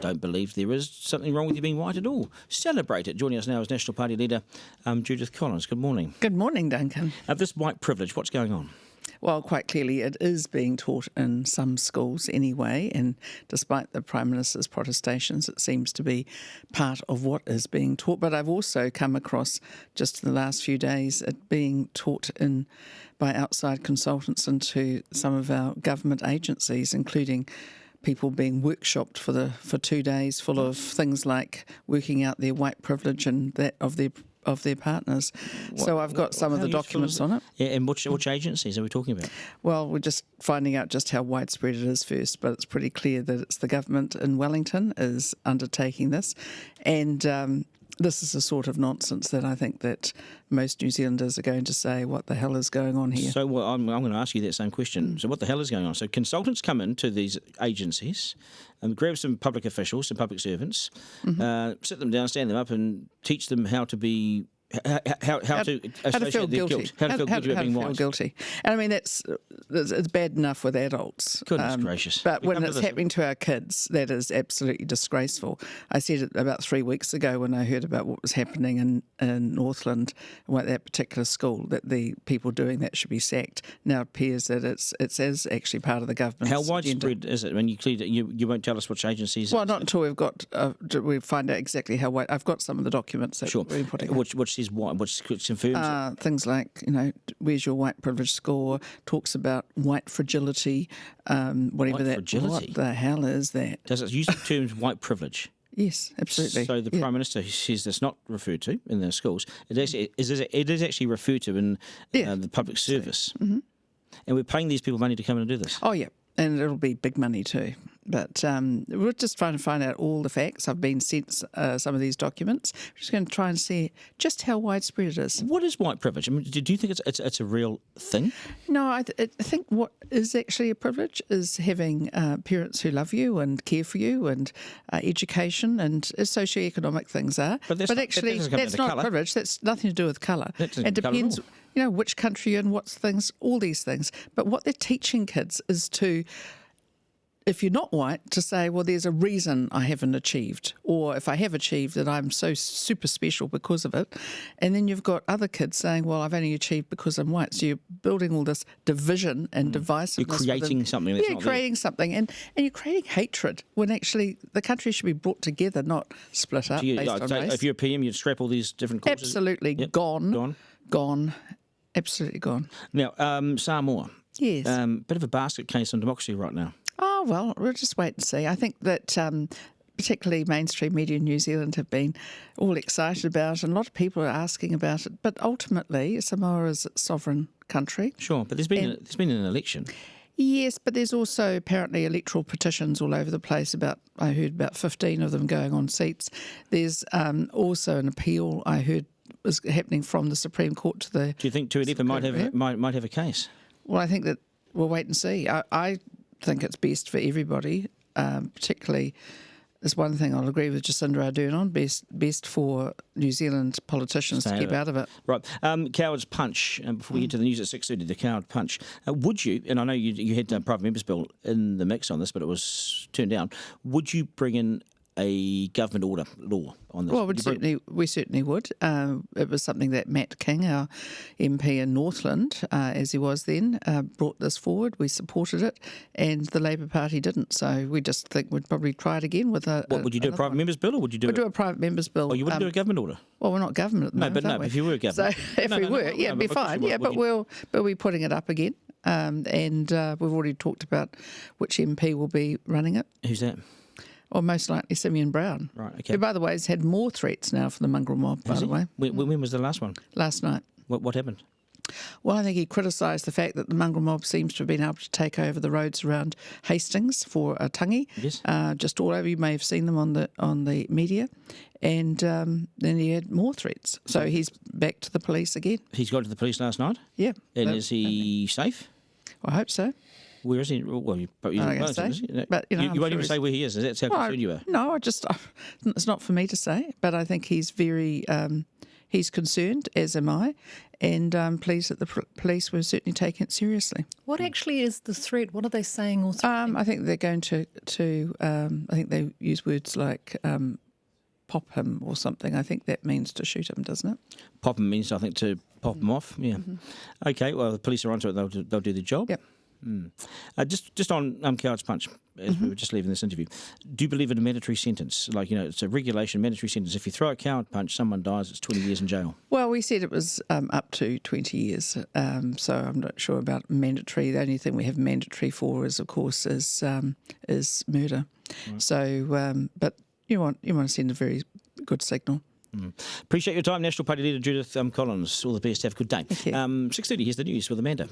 don't believe there is something wrong with you being white at all. Celebrate it. Joining us now is National Party leader Judith Collins. Good morning. Good morning, Duncan. This white privilege, what's going on? Well, quite clearly it is being taught in some schools anyway, and despite the Prime Minister's protestations, it seems to be part of what is being taught. But I've also come across, just in the last few days, it being taught by outside consultants into some of our government agencies, including people being workshopped for 2 days, full of things like working out their white privilege and that of their partners. So I've got some of the documents on it. Yeah, and which agencies are we talking about? Well, we're just finding out just how widespread it is first, but it's pretty clear that it's the government in Wellington is undertaking this. And this is the sort of nonsense that I think that most New Zealanders are going to say, what the hell is going on here? So I'm going to ask you that same question. So what the hell is going on? So consultants come into these agencies and grab some public officials, some public servants, sit them down, stand them up and teach them how to be... How to feel guilty. How to feel guilty about being white. Guilty. And I mean, it's bad enough with adults. Goodness gracious. But when it's happening to our kids, that is absolutely disgraceful. I said it about 3 weeks ago when I heard about what was happening in Northland, at that particular school, that the people doing that should be sacked. Now it appears that it is actually part of the government's How widespread agenda. is it? When you won't tell us which agencies... Well, not until we find out exactly how wide. I've got some of the documents that we're putting up. Which is white, which confirms things like, where's your white privilege score, talks about white fragility, whatever white that, fragility. what the hell is that? Does it use the terms white privilege? Yes, absolutely. So the Prime Minister says that's not referred to in the schools. It is actually referred to in the public service. Mm-hmm. And we're paying these people money to come in and do this. Oh, yeah. And it'll be big money too. But we're just trying to find out all the facts. I've been sent some of these documents. We're just going to try and see just how widespread it is. What is white privilege? I mean, do you think it's a real thing? No, I think what is actually a privilege is having parents who love you and care for you, and education and socioeconomic things are. But that's not colour. Privilege. That's nothing to do with colour. It depends, which country you're in, what's things, all these things. But what they're teaching kids is to, if you're not white, to say, well, there's a reason I haven't achieved, or if I have achieved that I'm so super special because of it. And then you've got other kids saying, well, I've only achieved because I'm white. So you're building all this division and divisiveness. You're creating something that's not there. Creating something. And you're creating hatred when actually the country should be brought together, not split up based on race. If you're a PM, you'd scrap all these different courses? Absolutely. Yep. Gone. Absolutely gone. Now, Samoa. Yes. Bit of a basket case on democracy right now. Oh, well, we'll just wait and see. I think that particularly mainstream media in New Zealand have been all excited about it, and a lot of people are asking about it. But ultimately, Samoa is a sovereign country. Sure, but there's been an election. Yes, but there's also apparently electoral petitions all over the place. I heard about 15 of them going on seats. There's also an appeal I heard was happening from the Supreme Court to the... Do you think Tuilepa might have a case? Well, I think that we'll wait and see. I think it's best for everybody, particularly... There's one thing I'll agree with Jacinda Ardern on, best for New Zealand politicians to keep out of it. Right. Coward's Punch, before we get to the news at 6:30, the Coward Punch. Would you, and I know you had Private Members Bill in the mix on this, but it was turned down, would you bring in a government order law on this? Well, we certainly would. It was something that Matt King, our MP in Northland, as he was then, brought this forward. We supported it, and the Labour Party didn't. So we just think we'd probably try it again with a... What, would you do a Private Members Bill, or would you do... We'd do a Private Members Bill. Oh, you wouldn't do a government order? Well, we're not government at the moment, but if you were government... So if we were, it'd be fine. Yeah, but we'll be putting it up again. And we've already talked about which MP will be running it. Who's that? Or most likely Simeon Brown. Right, okay. Who, by the way, has had more threats now from the mongrel mob, by the way. When was the last one? Last night. What happened? Well, I think he criticised the fact that the mongrel mob seems to have been able to take over the roads around Hastings for a tangi. Yes. Just all over. You may have seen them on the media. And then he had more threats. So he's back to the police again. He's gone to the police last night? Yeah. And is he safe? Well, I hope so. Where is he? Well, you probably but you won't even say where he is. That's how concerned you are. No, it's not for me to say. But I think he's very he's concerned, as am I, and I'm pleased that the police were certainly taking it seriously. What actually is the threat? What are they saying or threatening? I think they're going to I think they use words like pop him or something. I think that means to shoot him, doesn't it? Pop him means, I think, to pop him off. Yeah. Okay, well, the police are onto it. They'll do the job. Yep. Just on coward's punch, as we were just leaving this interview, do you believe in a mandatory sentence? Like, it's a regulation, mandatory sentence. If you throw a coward punch, someone dies, it's 20 years in jail. Well, we said it was up to 20 years, so I'm not sure about mandatory. The only thing we have mandatory for is, of course, is murder. Right. So, but you want to send a very good signal. Appreciate your time, National Party Leader Judith Collins. All the best. Have a good day. 6:30, here's the news with Amanda.